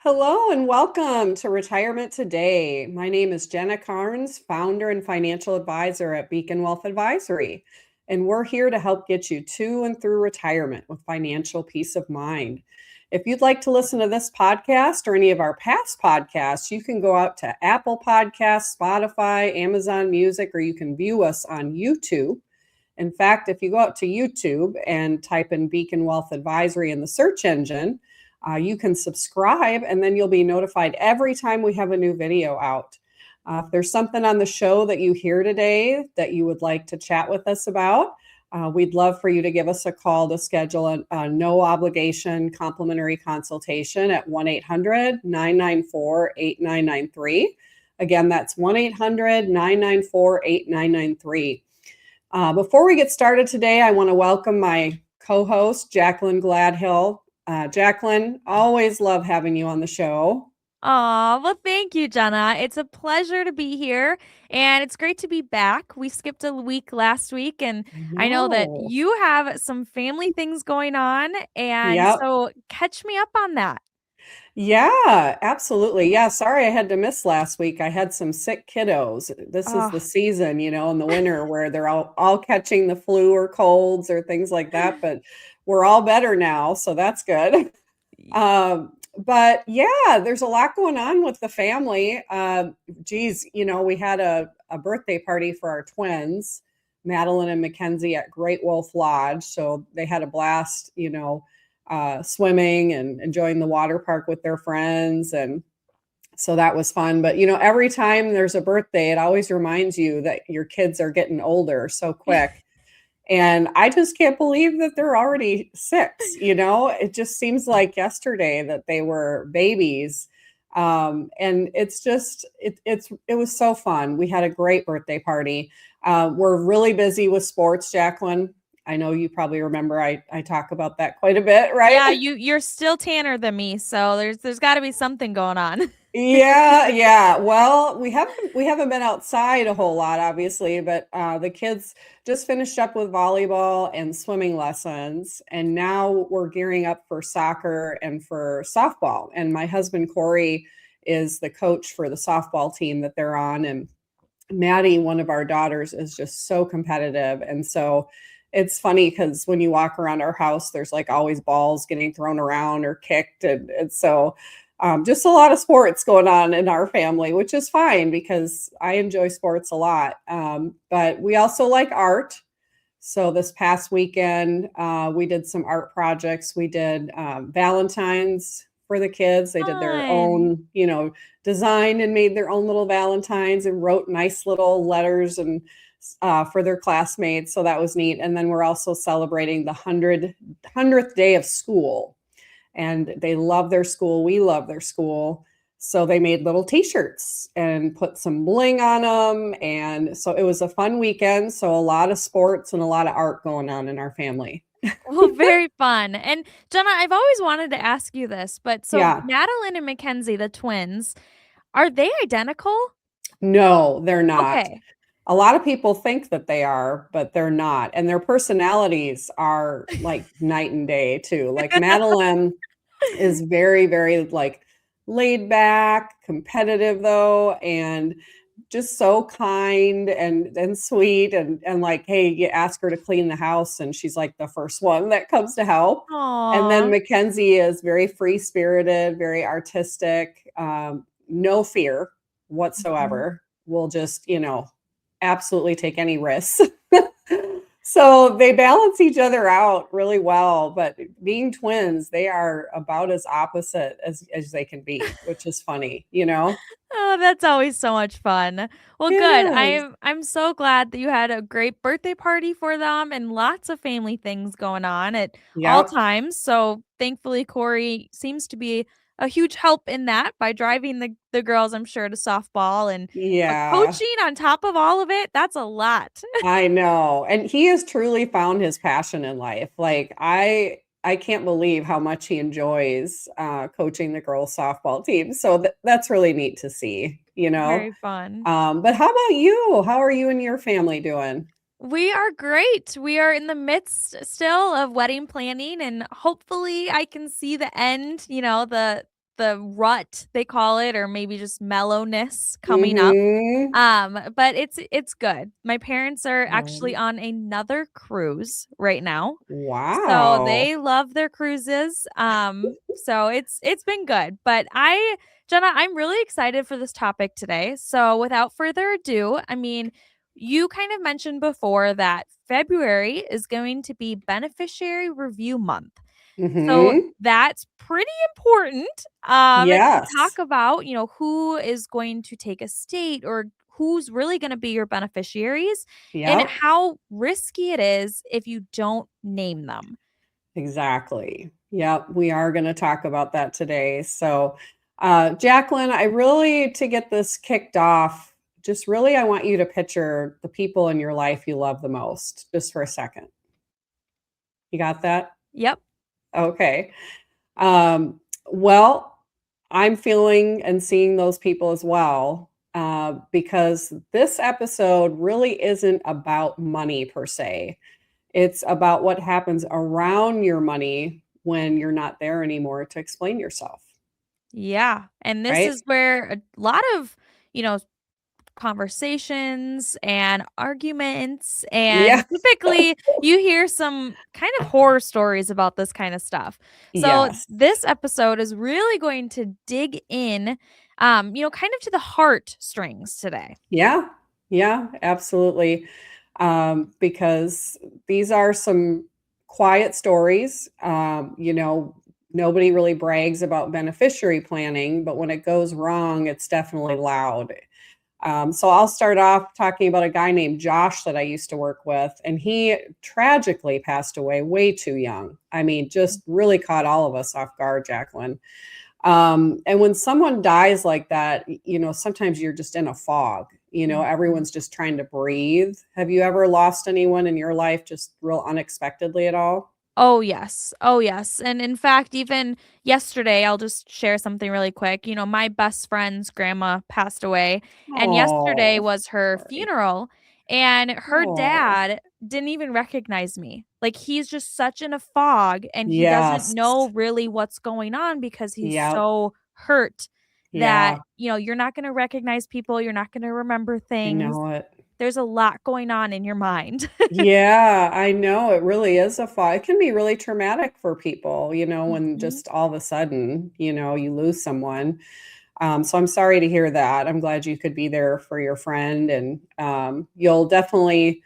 Hello and welcome to Retirement Today. My name is Jenna Cairns, founder and financial advisor at Beacon Wealth Advisory, and we're here to help get you to and through retirement with financial peace of mind. If you'd like to listen to this podcast or any of our past podcasts, you can go out to Apple Podcasts, Spotify, Amazon Music, or you can view us on YouTube. In fact, if you go out to YouTube and type in Beacon Wealth Advisory in the search engine, you can subscribe and then you'll be notified every time we have a new video out. If there's something on the show that you hear today that you would like to chat with us about, we'd love for you to give us a call to schedule a no obligation complimentary consultation at 1-800-994-8993. Again, that's 1-800-994-8993. Before we get started today, I want to welcome my co-host, Jaclyn Gladhill. Jaclyn, always love having you on the show. Well, thank you, Jenna. It's a pleasure to be here, and it's great to be back. We skipped a week last week, and I I know that know. you have some family things going on, and Yep. so catch me up on that. Yeah, absolutely. Yeah, sorry I had to miss last week. I had some sick kiddos. This is the Oh, season, in the winter where they're all catching the flu or colds or things like that, but we're all better now, so that's good. But yeah, there's a lot going on with the family. Geez, we had a birthday party for our twins, Madeline and Mackenzie at Great Wolf Lodge. So they had a blast, swimming and enjoying the water park with their friends. And so that was fun. But, every time there's a birthday, it always reminds you that your kids are getting older so quick. And I just can't believe that they're already 6, It just seems like yesterday that they were babies. And it's just it was so fun. We had a great birthday party. We're really busy with sports, Jaclyn. I know you probably remember I talk about that quite a bit, yeah, right? you're still tanner than me, so there's got to be something going on. Yeah, yeah. Well, we haven't been outside a whole lot, obviously, but the kids just finished up with volleyball and swimming lessons, and now we're gearing up for soccer and for softball. And my husband Corey is the coach for the softball team that they're on, and Maddie, one of our daughters, is just so competitive, and so it's funny because when you walk around our house, there's like always balls getting thrown around or kicked, and so just a lot of sports going on in our family, which is fine because I enjoy sports a lot. But we also like art. So this past weekend, we did some art projects. We did Valentine's for the kids. They did their Fun. own, design and made their own little Valentines and wrote nice little letters and for their classmates. So that was neat. And then we're also celebrating the 100th day of school, and they love their school. We love their school. So they made little t-shirts and put some bling on them. And so it was a fun weekend. So a lot of sports and a lot of art going on in our family. Well, very fun. And Jenna, I've always wanted to ask you this, but so Yeah. Madeline and Mackenzie, the twins, are they identical? No, they're not. Okay. A lot of people think that they are, but they're not. And their personalities are like night and day too. Like Madeline is very, very like laid back, competitive though, and just so kind and sweet and like, hey, you ask her to clean the house and she's like the first one that comes to help. And then Aw. Mackenzie is very free spirited, very artistic, no fear Mhm. whatsoever. Will just, absolutely take any risks. So they balance each other out really well, but being twins, they are about as opposite as they can be, which is funny? Oh, that's always so much fun. Well, It good. is. I'm so glad that you had a great birthday party for them and lots of family things going on at all Yep. times. So thankfully, Corey seems to be a huge help in that by driving the girls, I'm sure, to softball and Yeah, coaching on top of all of it. That's a lot. I know. And he has truly found his passion in life. Like I can't believe how much he enjoys coaching the girls softball team. So that's really neat to see. Very fun. But how about you? How are you and your family doing? We are great. We are in the midst still of wedding planning, and hopefully I can see the end, the the rut they call it, or maybe just mellowness coming up. Mm-hmm. But it's good. My parents are actually Right. on another cruise right now. So Wow. they love their cruises. So it's been good. But Jenna, I'm really excited for this topic today. So without further ado, I mean, you kind of mentioned before that February is going to be beneficiary review month. So Mm-hmm. that's pretty important to talk Yes. about, who is going to take a state or who's really going to be your beneficiaries and Yep. how risky it is if you don't name them. Exactly. Yep. We are going to talk about that today. So, Jaclyn, I really, to get this kicked off, just really, I want you to picture the people in your life you love the most, just for a second. You got that? Yep. Okay. Um, well, I'm feeling and seeing those people as well, because this episode really isn't about money per se. It's about what happens around your money when you're not there anymore to explain yourself, Yeah. And this right? is where a lot of, you know, conversations and arguments, Yeah. and typically you hear some kind of horror stories about this kind of stuff. So Yes. this episode is really going to dig in, kind of to the heartstrings today. Yeah. Yeah, absolutely. Because these are some quiet stories. Nobody really brags about beneficiary planning, but when it goes wrong, it's definitely loud. So I'll start off talking about a guy named Josh that I used to work with, and he tragically passed away way too young. I mean, just really caught all of us off guard, Jaclyn. And when someone dies like that, sometimes you're just in a fog. Mhm. Everyone's just trying to breathe. Have you ever lost anyone in your life just real unexpectedly at all? Oh, yes. Oh, yes. And in fact, even yesterday, I'll just share something really quick. My best friend's grandma passed away, and yesterday Oh, was her sorry. funeral, and her Oh, dad didn't even recognize me. Like, he's just such in a fog, and he doesn't yes. know really what's going on because he's Yep. so hurt that, Yeah, you're not going to recognize people, you're not going to remember I things. know it. There's a lot going on in your mind. Yeah, I know it really is a fall. It can be really traumatic for people, when Mhm. just all of a sudden, you lose someone. So I'm sorry to hear that. I'm glad you could be there for your friend, and you'll definitely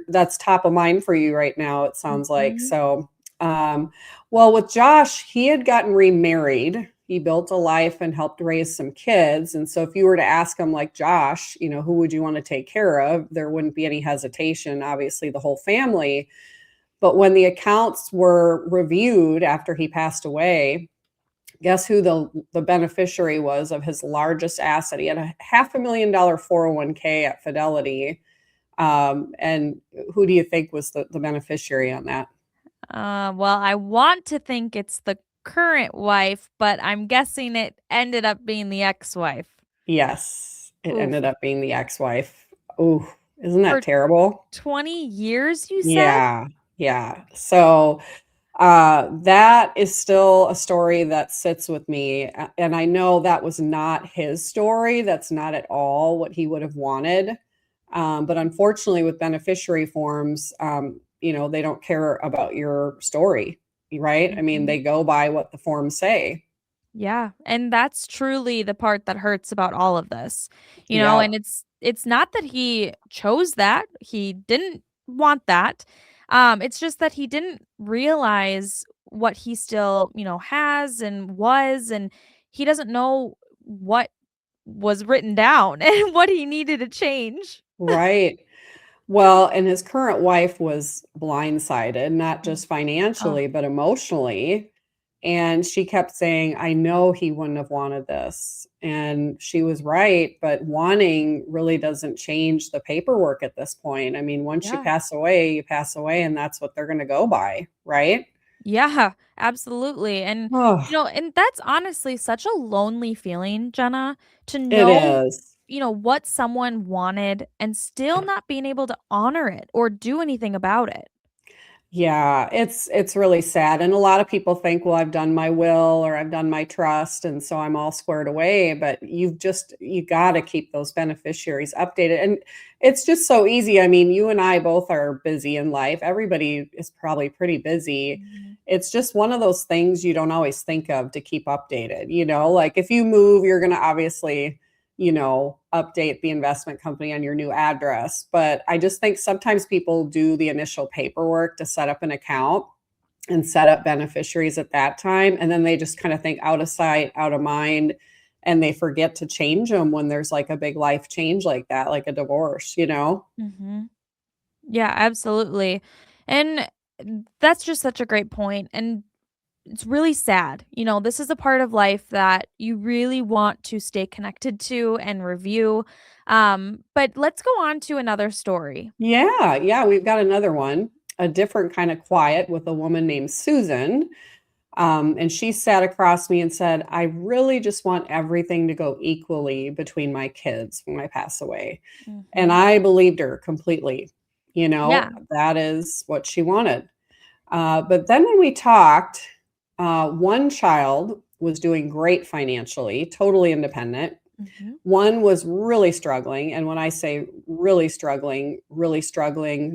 that's top of mind for you right now, it sounds like. Mhm. So, um, well, with Josh, he had gotten remarried. He built a life and helped raise some kids. And so, if you were to ask him, like, Josh, who would you want to take care of? There wouldn't be any hesitation. Obviously, the whole family. But when the accounts were reviewed after he passed away, guess who the beneficiary was of his largest asset? He had a $500,000 401k at Fidelity, and who do you think was the beneficiary on that? Well, I want to think it's the current wife, but I'm guessing it ended up being the ex-wife. Yes, it Oof. ended up being the ex-wife. Ooh, isn't that For terrible? 20 years, you said? Yeah, yeah. So that is still a story that sits with me. And I know that was not his story. That's not at all what he would have wanted. But unfortunately, with beneficiary forms, they don't care about your story, right? I mean, Mhm. they go by what the forms say. Yeah, and that's truly the part that hurts about all of this. And Yep. it's not that he chose that. He didn't want that. It's just that he didn't realize what he still, has and was, and he doesn't know what was written down and what he needed to change. Right. Well, and his current wife was blindsided, not Mm. just Oh, financially, but emotionally. And she kept saying, I know he wouldn't have wanted this. And she was right, but wanting really doesn't change the paperwork at this point. I mean, once yeah. you pass away, and that's what they're going to go by, right? Yeah, absolutely. And Oh, and that's honestly such a lonely feeling, Jenna, to it know, is. what someone wanted and still not being able to honor it or do anything about it. Yeah, it's really sad, and a lot of people think, "Well, I've done my will or I've done my trust, and so I'm all squared away," but you gotta keep those beneficiaries updated, and it's just so easy. I mean, you and I both are busy in life. Everybody is probably pretty busy. Mhm. It's just one of those things you don't always think of to keep updated, you know? Like, if you move, you're gonna obviously, update the investment company on your new address. But I just think sometimes people do the initial paperwork to set up an account and set up beneficiaries at that time. And then they just kind of think out of sight, out of mind, and they forget to change them when there's like a big life change like that, like a divorce, you know? Mhm. Yeah, absolutely. And that's just such a great point, and it's really sad. This is a part of life that you really want to stay connected to and review. But let's go on to another story. Yeah, yeah, we've got another one, a different kind of quiet with a woman named Susan. And she sat across me and said, I really just want everything to go equally between my kids when I pass away. And Mhm. I believed her completely. Yeah. That is what she wanted. But then when we talked, one child was doing great financially, totally independent. Mhm. One was really struggling. And when I say really struggling,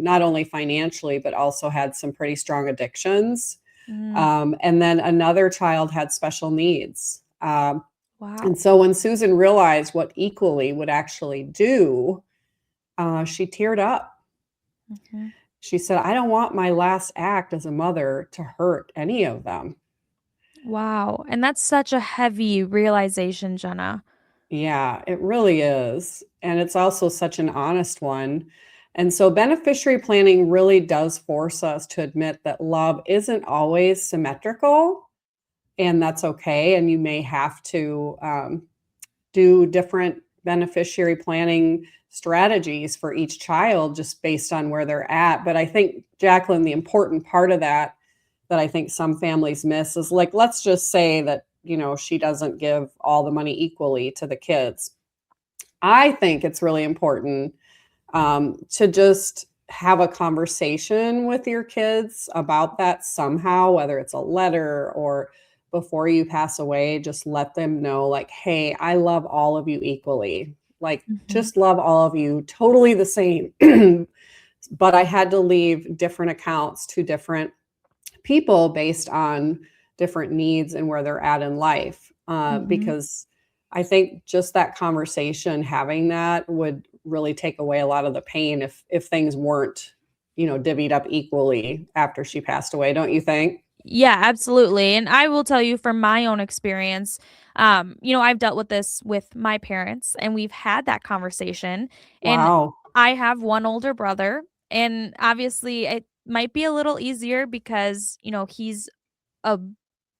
not only financially, but also had some pretty strong addictions. Mm. And then another child had special needs. And Wow. so when Susan realized what equally would actually do, she teared up. Mhm. She said, I don't want my last act as a mother to hurt any of them. Wow. And that's such a heavy realization, Jenna. Yeah, it really is. And it's also such an honest one. And so beneficiary planning really does force us to admit that love isn't always symmetrical, and that's okay. And you may have to do different beneficiary planning strategies for each child just based on where they're at. But I think, Jaclyn, the important part of that I think some families miss is like, let's just say that, she doesn't give all the money equally to the kids. I think it's really important to just have a conversation with your kids about that somehow, whether it's a letter or before you pass away, just let them know, like, hey, I love all of you equally. Like, Mhm. just love all of you totally the same. But I had to leave different accounts to different people based on different needs and where they're at in life. Mhm. Because I think just that conversation, having that would really take away a lot of the pain if things weren't, divvied up equally after she passed away. Don't you think? Yeah, absolutely. And I will tell you from my own experience, I've dealt with this with my parents and we've had that conversation. And Wow. I have one older brother. And obviously, it might be a little easier because, he's a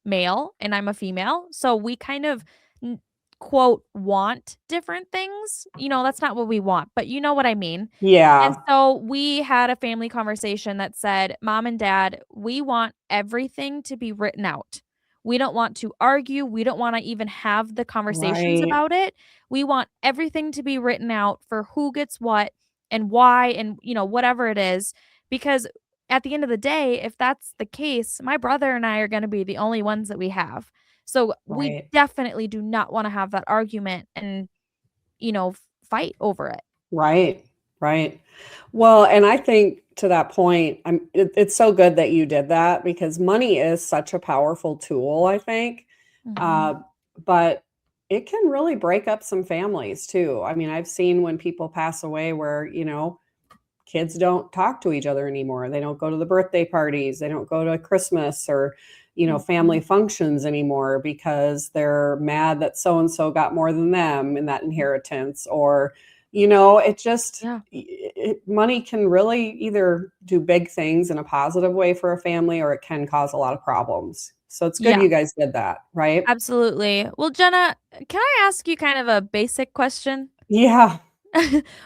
male and I'm a female. So we kind of n- quote want different things. That's not what we want, but you know what I mean. And Yeah. so we had a family conversation that said, Mom and Dad, we want everything to be written out. We don't want to argue. We don't want to even have the conversations Right. about it. We want everything to be written out for who gets what and why and, whatever it is. Because at the end of the day, if that's the case, my brother and I are going to be the only ones that we have. So we Right. definitely do not want to have that argument and, fight over it. Right, right. Well, and I think to that point, it's so good that you did that because money is such a powerful tool, I think. Uh, Mhm. but it can really break up some families too. I mean, I've seen when people pass away where, kids don't talk to each other anymore. They don't go to the birthday parties. They don't go to Christmas or, family Mhm. functions anymore because they're mad that so and so got more than them in that inheritance. Or, it just, Yeah. money can really either do big things in a positive way for a family or it can cause a lot of problems. So it's good Yeah, you guys did that, right? absolutely. Well, Jenna, can I ask you kind of a basic question? Yeah.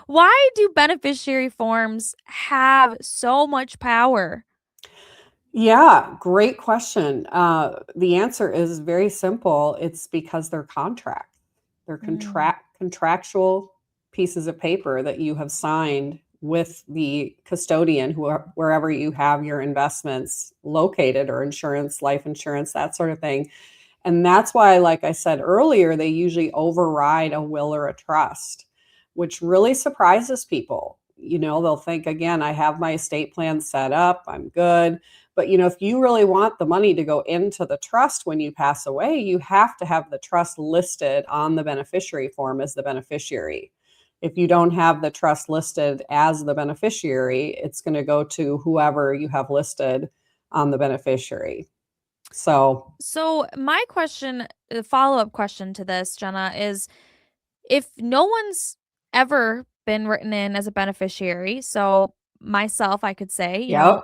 Why do beneficiary forms have so much power? Yeah, great question. The answer is very simple. It's because they're contract. They're Mm, contractual pieces of paper that you have signed with the custodian, wherever you have your investments located, or insurance, life insurance, that sort of thing. And that's why, like I said earlier, they usually override a will or a trust, which really surprises people. They'll think, again, I have my estate plan set up, I'm good. But if you really want the money to go into the trust when you pass away, you have to have the trust listed on the beneficiary form as the beneficiary. If you don't have the trust listed as the beneficiary, it's going to go to whoever you have listed on the beneficiary. So, my question, follow-up question to this, Jenna, is if no one's ever been written in as a beneficiary, so myself, I could say, yep.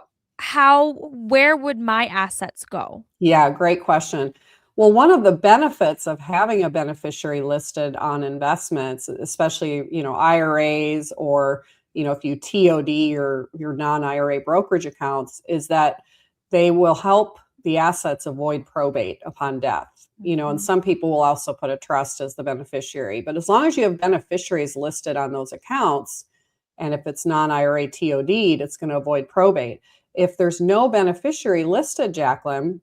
where would my assets go? Yeah, great question. Well, one of the benefits of having a beneficiary listed on investments, especially, IRAs, or, if you TOD your non-IRA brokerage accounts, is that they will help the assets avoid probate upon death. And some people will also put a trust as the beneficiary. But as long as you have beneficiaries listed on those accounts, and if it's non-IRA TOD'd, it's going to avoid probate. If there's no beneficiary listed, Jaclyn,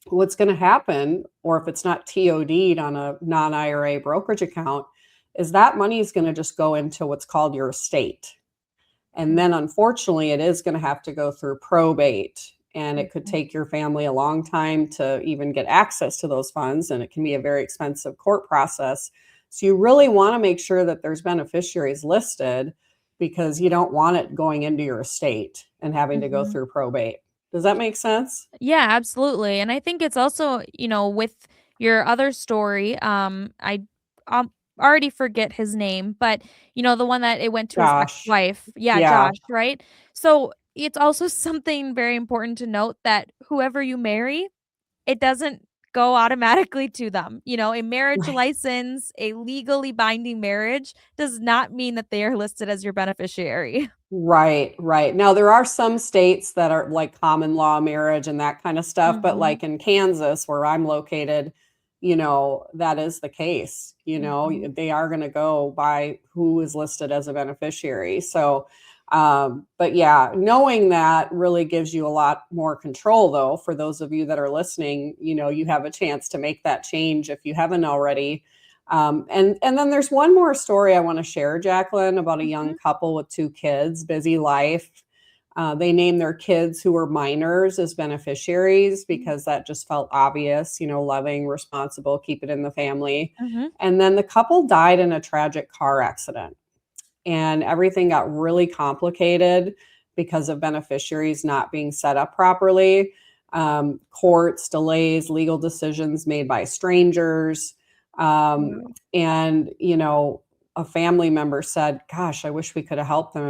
what's going to happen, or if it's not TOD'd on a non-IRA brokerage account, is that money is going to just go into what's called your estate. And then unfortunately, it is going to have to go through probate, and it could take your family a long time to even get access to those funds. And it can be a very expensive court process. So you really want to make sure that there's beneficiaries listed, because you don't want it going into your estate and having to go through probate. Does that make sense? Yeah, absolutely. And I think it's also, with your other story, I already forget his name, but the one that it went to his Gosh. ex-wife. Yeah, Yeah. Josh, right? So it's also something very important to note that whoever you marry, it doesn't go automatically to them. A marriage Right. license, a legally binding marriage does not mean that they are listed as your beneficiary. Right, right. Now, there are some states that are like common law marriage and that kind of stuff, but Mhm. like in Kansas, where I'm located, that is the case. Mhm. They are going to go by who is listed as a beneficiary. So, but yeah, knowing that really gives you a lot more control, though, for those of you that are listening. You have a chance to make that change if you haven't already. And then there's one more story I want to share, Jaclyn, about a young Mhm. couple with 2 kids, busy life. They named their kids who were minors as beneficiaries because that just felt obvious, loving, responsible, keep it in the family. Mhm. And then the couple died in a tragic car accident, and everything got really complicated because of beneficiaries not being set up properly. Courts, delays, legal decisions made by strangers. Um, Wow. and, a family member said, gosh, I wish we could have helped them.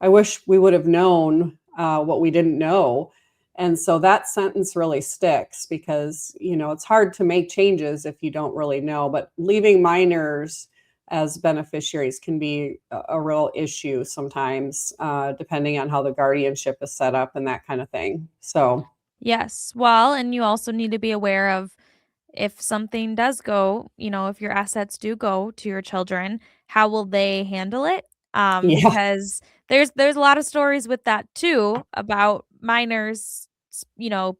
I wish we would have known what we didn't know. And so that sentence really sticks because, it's hard to make changes if you don't really know. But leaving minors as beneficiaries can be a real issue sometimes, depending on how the guardianship is set up and that kind of thing. So, Yes. Well, and you also need to be aware of if something does go, if your assets do go to your children, how will they handle it? yeah. Because there's a lot of stories with that too about minors,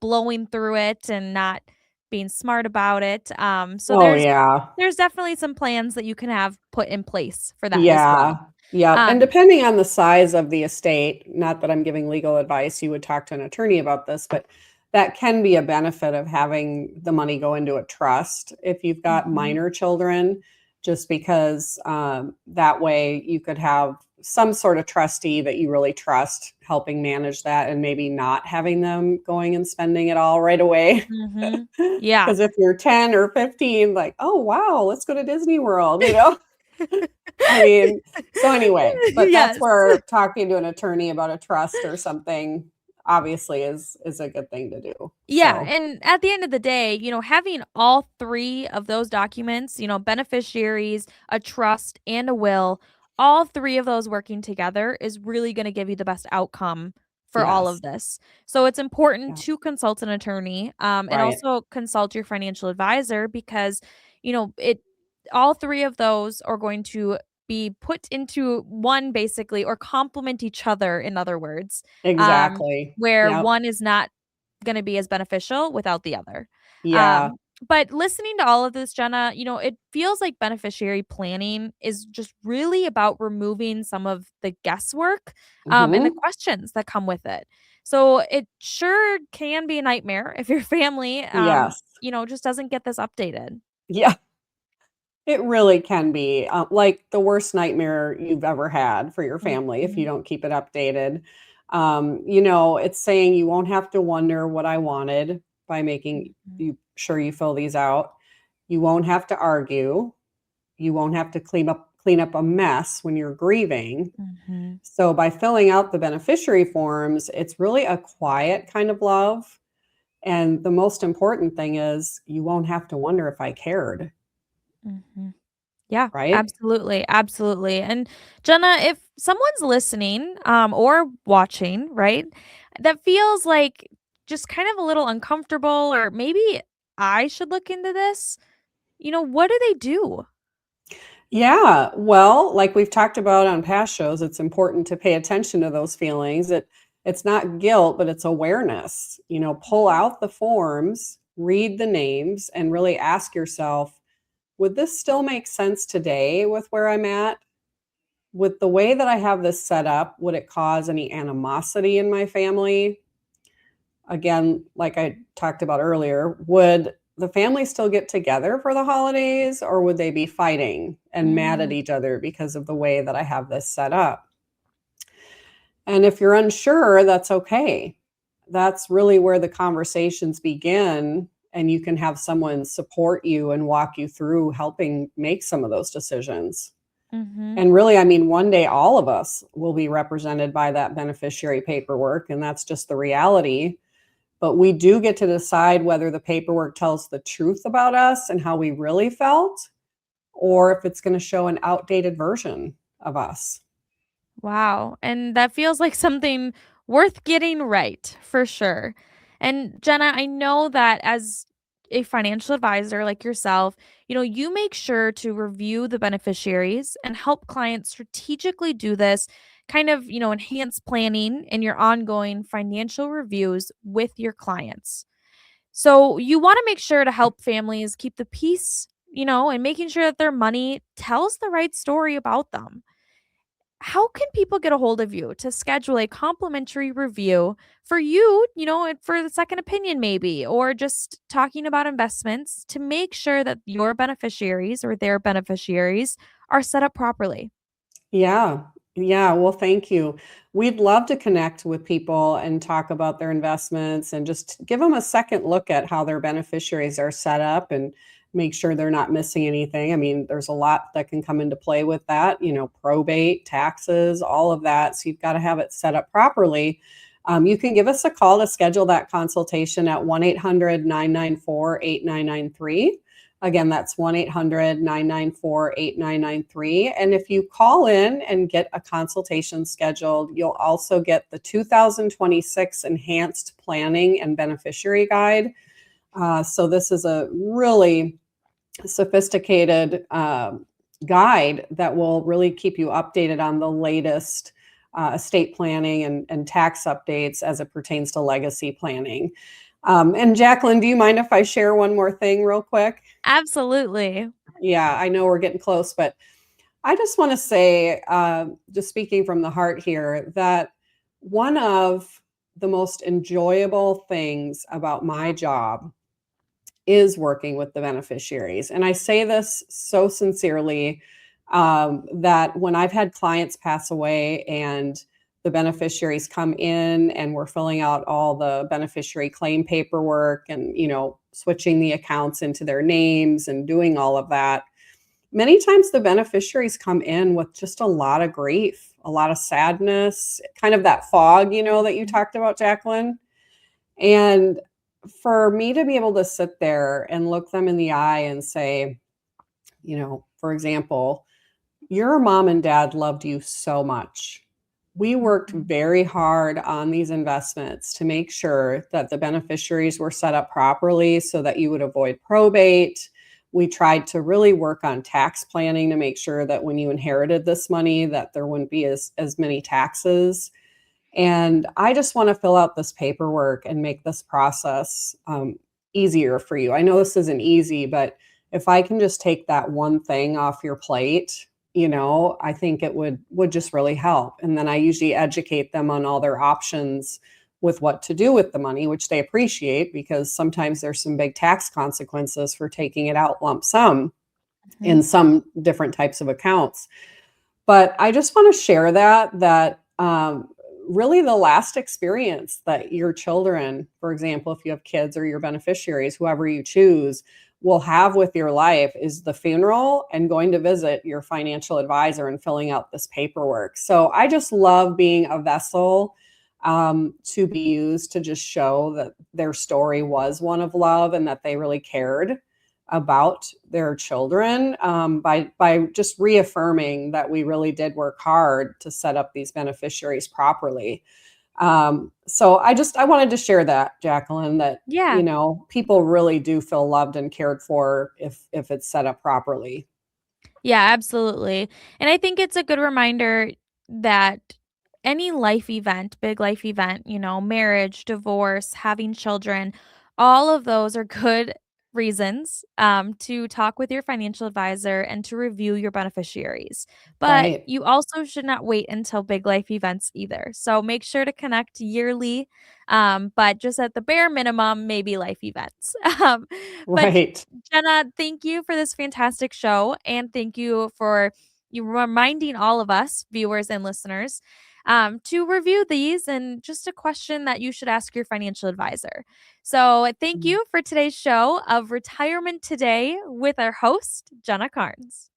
blowing through it and not being smart about it. So Oh, there's yeah. there's definitely some plans that you can have put in place for that as Yeah. well. Yeah. And Um, depending on the size of the estate, not that I'm giving legal advice, you would talk to an attorney about this, but that can be a benefit of having the money go into a trust if you've got mhm, minor children, just because that way you could have some sort of trustee that you really trust helping manage that, and maybe not having them going and spending it all right away. mhm. Yeah. Because if you're 10 or 15, like, oh, wow, let's go to Disney World, I mean, so anyway, but that's Yes. where talking to an attorney about a trust or something obviously is a good thing to do. Yeah, So, and at the end of the day, having all 3 of those documents, beneficiaries, a trust, and a will, all 3 of those working together is really gonna give you the best outcome for all yes. of this. So it's important Yeah. to consult an attorney, and Right. also consult your financial advisor because, it all 3 of those are going to be put into one basically, or complement each other, in other words, Exactly. where Yep. one is not going to be as beneficial without the other. Yeah. But listening to all of this, Jenna, it feels like beneficiary planning is just really about removing some of the guesswork and the Hmm. questions that come with it. So it sure can be a nightmare if your family, Yes. just doesn't get this updated. Yeah. It really can be, like the worst nightmare you've ever had for your family if you Mhm, don't keep it updated. It's saying you won't have to wonder what I wanted by making mhm, you sure you fill these out. You won't have to argue. You won't have to clean up a mess when you're grieving. mhm, So by filling out the beneficiary forms, it's really a quiet kind of love. And the most important thing is you won't have to wonder if I cared, mhm. Yeah, right? absolutely, absolutely. And Jenna, if someone's listening, or watching, right, that feels like just kind of a little uncomfortable, or maybe I should look into this, what do they do? Yeah, well, like we've talked about on past shows, it's important to pay attention to those feelings. It's not guilt, but it's awareness. Pull Mhm, out the forms, read the names, and really ask yourself, would this still make sense today with where I'm at? With the way that I have this set up, would it cause any animosity in my family? Again, like I talked about earlier, would the family still get together for the holidays or would they be fighting and mad at mm, each other because of the way that I have this set up? And if you're unsure, that's okay. That's really where the conversations begin. And you can have someone support you and walk you through helping make some of those decisions. mhm. And really, I mean, one day all of us will be represented by that beneficiary paperwork. And that's just the reality. But we do get to decide whether the paperwork tells the truth about us and how we really felt, or if it's going to show an outdated version of us. Wow. And that feels like something worth getting right for sure. And Jenna, I know that as a financial advisor like yourself, you make sure to review the beneficiaries and help clients strategically do this, kind of, enhance planning in your ongoing financial reviews with your clients. So you want to make sure to help families keep the peace, and making sure that their money tells the right story about them. How can people get a hold of you to schedule a complimentary review for you, and for the second opinion, maybe, or just talking about investments to make sure that your beneficiaries or their beneficiaries are set up properly? Yeah. Yeah. Well, thank you. We'd love to connect with people and talk about their investments and just give them a second look at how their beneficiaries are set up and make sure they're not missing anything. I mean, there's a lot that can come into play with that, probate, taxes, all of that. So you've got to have it set up properly. You can give us a call to schedule that consultation at 1-800-994-8993. Again, that's 1-800-994-8993. And if you call in and get a consultation scheduled, you'll also get the 2026 Enhanced Planning and Beneficiary Guide. So this is a really sophisticated guide that will really keep you updated on the latest estate planning and tax updates as it pertains to legacy planning. And Jaclyn, do you mind if I share one more thing real quick? Absolutely. Yeah, I know we're getting close, but I just want to say, just speaking from the heart here, that one of the most enjoyable things about my job is working with the beneficiaries. And I say this so sincerely, that when I've had clients pass away and the beneficiaries come in and we're filling out all the beneficiary claim paperwork and, switching the accounts into their names and doing all of that, many times the beneficiaries come in with just a lot of grief, a lot of sadness, kind of that fog, that you Mhm. talked about, Jaclyn. And for me to be able to sit there and look them in the eye and say, for example, your mom and dad loved you so much. We worked Mhm. very hard on these investments to make sure that the beneficiaries were set up properly so that you would avoid probate. We tried to really work on tax planning to make sure that when you inherited this money, that there wouldn't be as many taxes. And I just want to fill out this paperwork and make this process easier for you. I know this isn't easy, but if I can just take that one thing off your plate, I think it would just really help. And then I usually educate them on all their options with what to do with the money, which they appreciate because sometimes there's some big tax consequences for taking it out lump sum in Mhm. some different types of accounts. But I just want to share that really the last experience that your children, for example, if you have kids or your beneficiaries, whoever you choose, will have with your life is the funeral and going to visit your financial advisor and filling out this paperwork. So I just love being a vessel to be used to just show that their story was one of love and that they really cared about their children, by just reaffirming that we really did work hard to set up these beneficiaries properly. So I wanted to share that, Jaclyn, that Yeah. people really do feel loved and cared for if it's set up properly. Yeah, absolutely. And I think it's a good reminder that any life event, big life event, marriage, divorce, having children, all of those are good reasons to talk with your financial advisor and to review your beneficiaries. But Right. you also should not wait until big life events either. So make sure to connect yearly, but just at the bare minimum, maybe life events. But Right. Jenna, thank you for this fantastic show, and thank you for you reminding all of us, viewers and listeners, to review these and just a question that you should ask your financial advisor. So, thank you for today's show of Retirement Today with our host, Jenna Cairns.